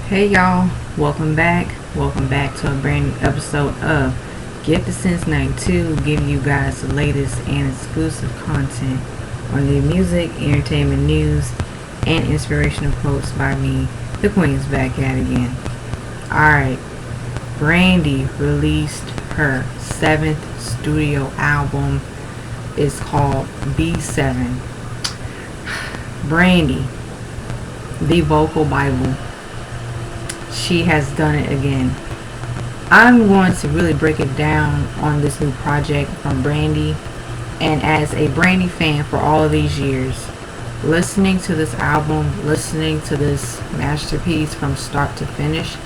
Hey y'all, welcome back. Welcome back to a brand new episode of Gifted Since 92, giving you guys the latest and exclusive content on new music, entertainment news, and inspirational quotes by me. The Queen's back at it again. Alright, Brandy released her seventh studio album. It's called B7. Brandy, the vocal Bible. She has done it again. I'm going to really break it down on this new project from Brandy. And as a Brandy fan for all of these years, listening to this album, listening to this masterpiece from start to finish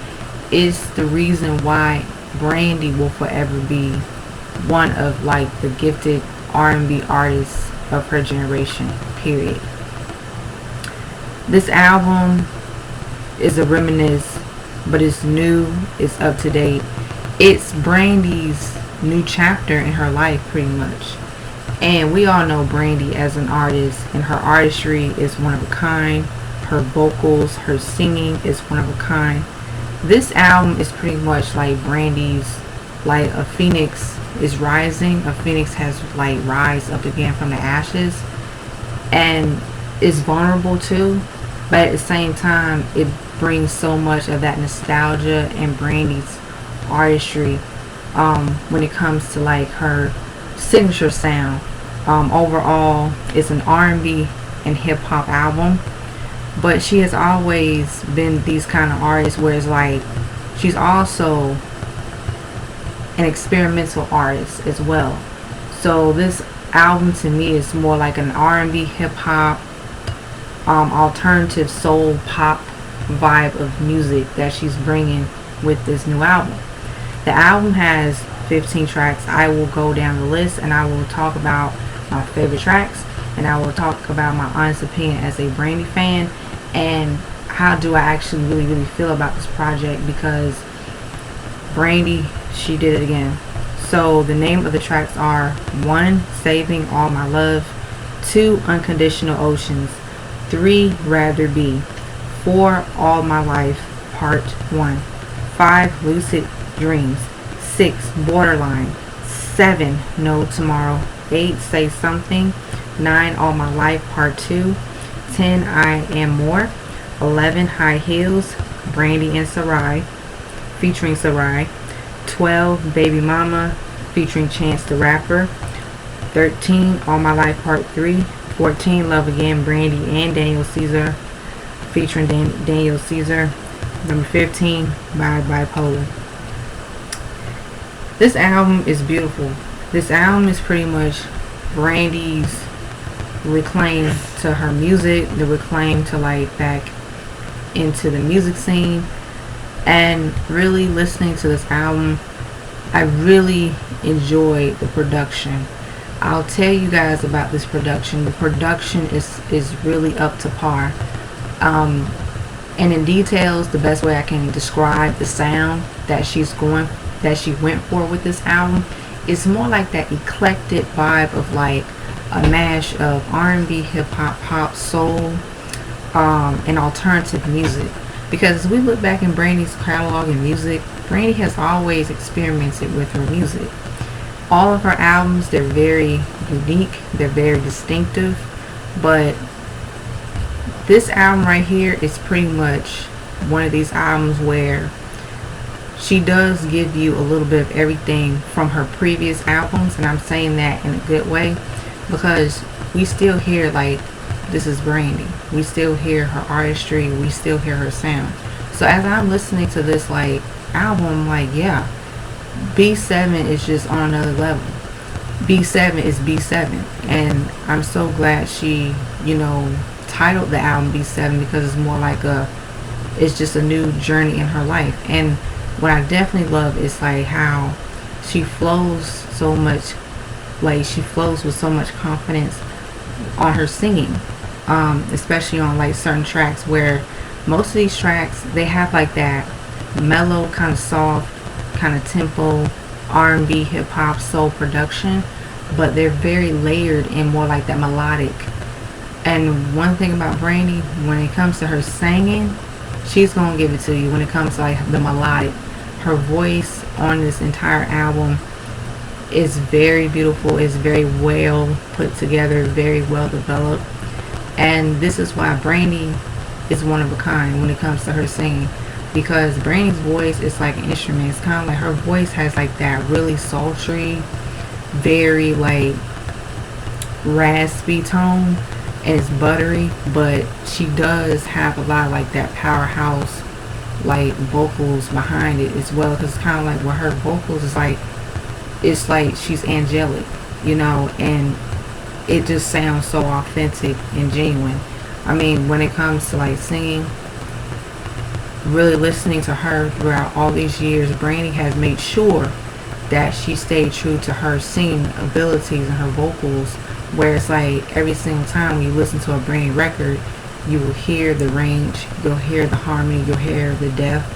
is the reason why Brandy will forever be one of like the gifted R&B artists of her generation, period. This album is a reminiscence, but it's new, it's up to date. It's Brandy's new chapter in her life, pretty much. And we all know Brandy as an artist, and her artistry is one of a kind. Her vocals, her singing is one of a kind. This album is pretty much like Brandy's, like a phoenix is rising. A phoenix has like rise up again from the ashes, and is vulnerable too, but at the same time it brings so much of that nostalgia and Brandy's artistry when it comes to like her signature sound. Overall, it's an R&B and hip hop album, but she has always been these kind of artists where it's like she's also an experimental artist as well. So this album to me is more like an R&B hip hop alternative soul pop vibe of music that she's bringing with this new album. The album has 15 tracks. I will go down the list and I will talk about my favorite tracks, and I will talk about my honest opinion as a Brandy fan and how do I actually really feel about this project, because Brandy, she did it again. So the name of the tracks are 1. Saving All My Love, 2. Unconditional Oceans, 3. Rather Be, 4. All My Life Part 1, 5. Lucid Dreams, 6. Borderline, 7. No Tomorrow, 8. Say Something, 9. All My Life Part 2, 10. I Am More, 11. High Heels, Brandy and Sarai featuring Sarai, 12. Baby Mama featuring Chance the Rapper, 13. All My Life Part 3, 14. Love Again, Brandy and Daniel Caesar featuring Daniel Caesar, number 15. By Bipolar. This album is beautiful. This album is pretty much Brandy's reclaim to her music, the reclaim to like back into the music scene. And really listening to this album, I really enjoyed the production. I'll tell you guys about this production. The production is really up to par. And in details, the best way I can describe the sound that she went for with this album is more like that eclectic vibe of like a mash of R&B, hip hop, pop, soul, and alternative music. Because as we look back in Brandy's catalog and music, Brandy has always experimented with her music. All of her albums, they're very unique, they're very distinctive, but this album right here is pretty much one of these albums where she does give you a little bit of everything from her previous albums, and I'm saying that in a good way because we still hear like this is Brandy. We still hear her artistry, we still hear her sound. So as I'm listening to this like album, I'm like, yeah, B7 is just on another level. B7 is B7, and I'm so glad she, titled the album B7 because it's more like it's just a new journey in her life. And what I definitely love is like how she flows so much, like she flows with so much confidence on her singing, especially on like certain tracks where most of these tracks they have like that mellow kind of soft kind of tempo R&B hip hop soul production, but they're very layered and more like that melodic. And one thing about Brandy, when it comes to her singing, she's gonna give it to you when it comes to like the melodic. Her voice on this entire album is very beautiful. It's very well put together, very well developed, and this is why Brandy is one of a kind when it comes to her singing. Because Brandy's voice is like an instrument. It's kind of like her voice has like that really sultry, very like raspy tone, and it's buttery, but she does have a lot of like that powerhouse like vocals behind it as well, because it's kind of like with her vocals is like, it's like she's angelic, you know, and it just sounds so authentic and genuine. I mean, when it comes to like singing, really listening to her throughout all these years, Brandy has made sure that she stayed true to her singing abilities and her vocals, where it's like every single time when you listen to a Brandy record, you will hear the range, you'll hear the harmony, you'll hear the depth,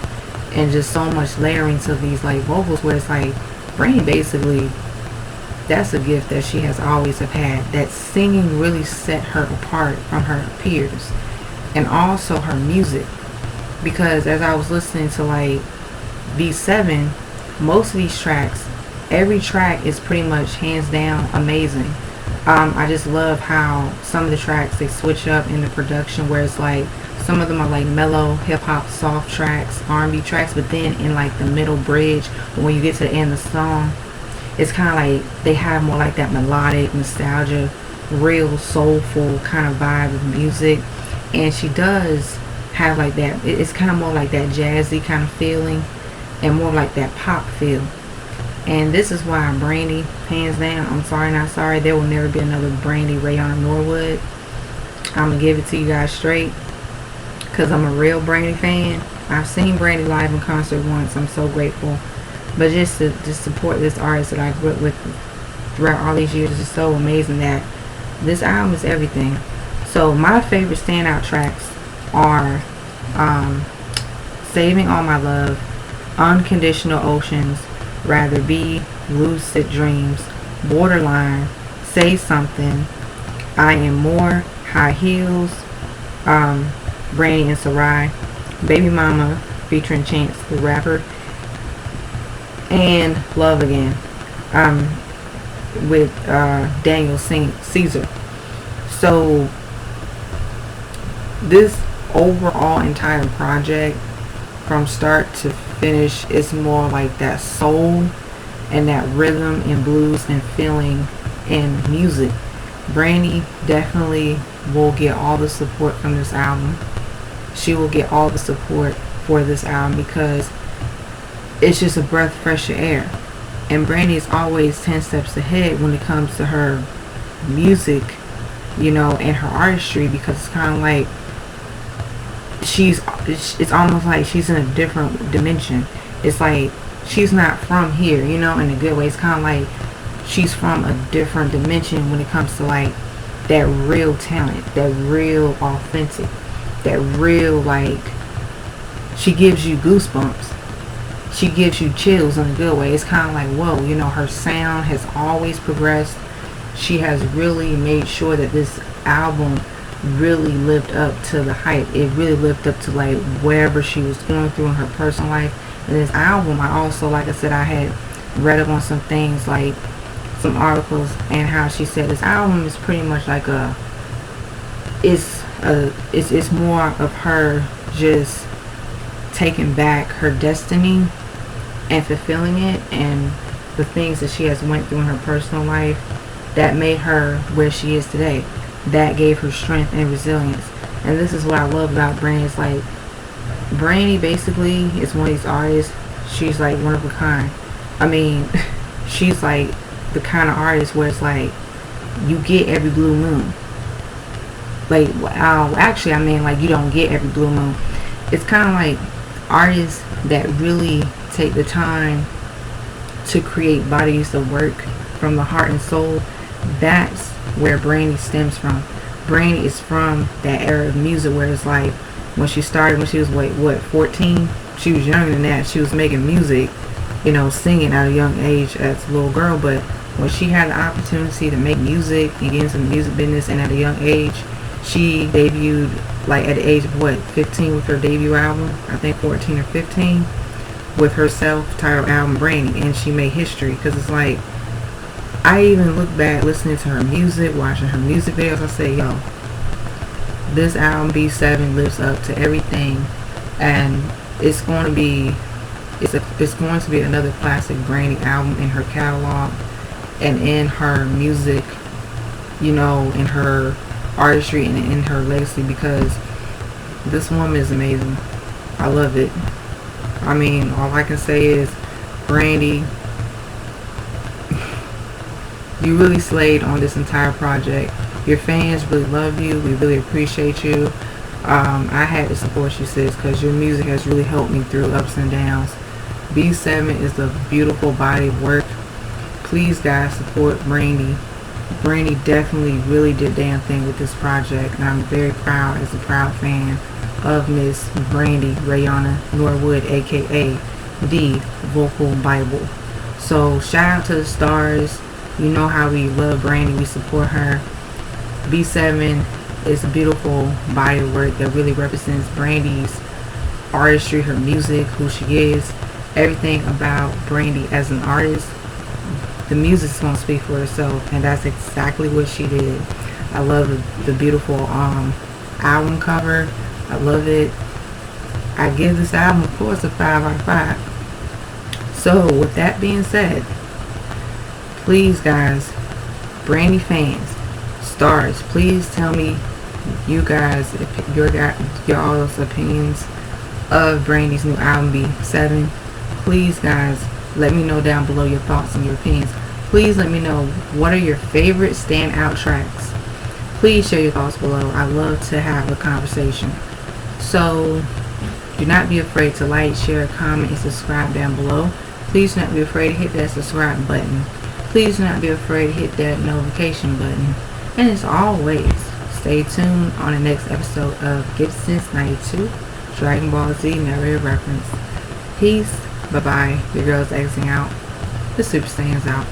and just so much layering to these like vocals, where it's like Brandy basically, that's a gift that she has always have had. That singing really set her apart from her peers, and also her music. Because as I was listening to like these 7, most of these tracks, every track is pretty much hands down amazing. I just love how some of the tracks they switch up in the production, where it's like some of them are like mellow hip hop soft tracks, R&B tracks, but then in like the middle bridge, when you get to the end of the song, it's kind of like they have more like that melodic nostalgia, real soulful kind of vibe of music. And she does have like that, it's kind of more like that jazzy kind of feeling, and more like that pop feel. And this is why Brandy, hands down, I'm sorry not sorry, there will never be another Brandy Rayon Norwood. I'm gonna give it to you guys straight, because I'm a real Brandy fan. I've seen Brandy live in concert once. I'm so grateful. But just to support this artist that I grew up with throughout all these years is so amazing, that this album is everything. So my favorite standout tracks are Saving All My Love, Unconditional Oceans, Rather Be, Lucid Dreams, Borderline, Say Something, I Am More, High Heels, Brandy and Sarai, Baby Mama featuring Chance the Rapper, and Love Again with Daniel Caesar. So this overall entire project, from start to finish, is more like that soul and that rhythm and blues and feeling and music. Brandy definitely will get all the support from this album. She will get all the support for this album, because it's just a breath of fresh air. And Brandy is always 10 steps ahead when it comes to her music, you know, and her artistry, because it's kind of like it's almost like she's in a different dimension. It's like she's not from here, you know, in a good way. It's kind of like she's from a different dimension when it comes to like that real talent, that real authentic, that real, like, she gives you goosebumps. She gives you chills in a good way. It's kind of like, whoa, you know, her sound has always progressed. She has really made sure that this album really lived up to the hype. It really lived up to like wherever she was going through in her personal life. And this album, I also, like I said, I had read up on some things, like some articles, and how she said this album is pretty much like it's more of her just taking back her destiny and fulfilling it, and the things that she has went through in her personal life that made her where she is today, that gave her strength and resilience. And this is what I love about Brandy. It's like Brandy basically is one of these artists, she's like one of a kind. I mean, she's like the kind of artist where it's like you get every blue moon. Like, actually, I mean, like, you don't get every blue moon. It's kind of like artists that really take the time to create bodies of work from the heart and soul. That's where Brandy stems from. Brandy is from that era of music where it's like when she started, when she was what 14, she was younger than that. She was making music, you know, singing at a young age as a little girl. But when she had the opportunity to make music and get into the music business, and at a young age she debuted like at the age of what, 15 with her debut album, I think 14 or 15, with her self-titled album Brandy, and she made history because it's like, I even look back listening to her music, watching her music videos, I say, yo, this album B7 lives up to everything, and it's going to be it's going to be another classic Brandy album in her catalog and in her music, you know, in her artistry and in her legacy, because this woman is amazing. I love it. I mean, all I can say is, Brandy, you really slayed on this entire project. Your fans really love you. We really appreciate you. I had to support you, sis, because your music has really helped me through ups and downs. B7 is a beautiful body of work. Please, guys, support Brandy. Brandy definitely really did damn thing with this project, and I'm very proud as a proud fan of Miss Brandy Rayana Norwood, aka the Vocal Bible. So shout out to the stars. You know how we love Brandy, we support her. B7 is a beautiful body of work that really represents Brandy's artistry, her music, who she is, everything about Brandy as an artist. The music's gonna speak for itself, and that's exactly what she did. I love the beautiful album cover. I love it. I give this album, of course, a 5 out of 5. So with that being said, please, guys, Brandy fans, stars, please tell me you guys, your all's opinions of Brandy's new album B7. Please, guys, let me know down below your thoughts and your opinions. Please let me know, what are your favorite standout tracks. Please share your thoughts below. I love to have a conversation. So do not be afraid to like, share, comment, and subscribe down below. Please do not be afraid to hit that subscribe button. Please do not be afraid to hit that notification button. And as always, stay tuned on the next episode of Gibson's 92 Dragon Ball Z narrative reference. Peace. Bye bye. Your girl's exiting out. The Super Saiyan's out.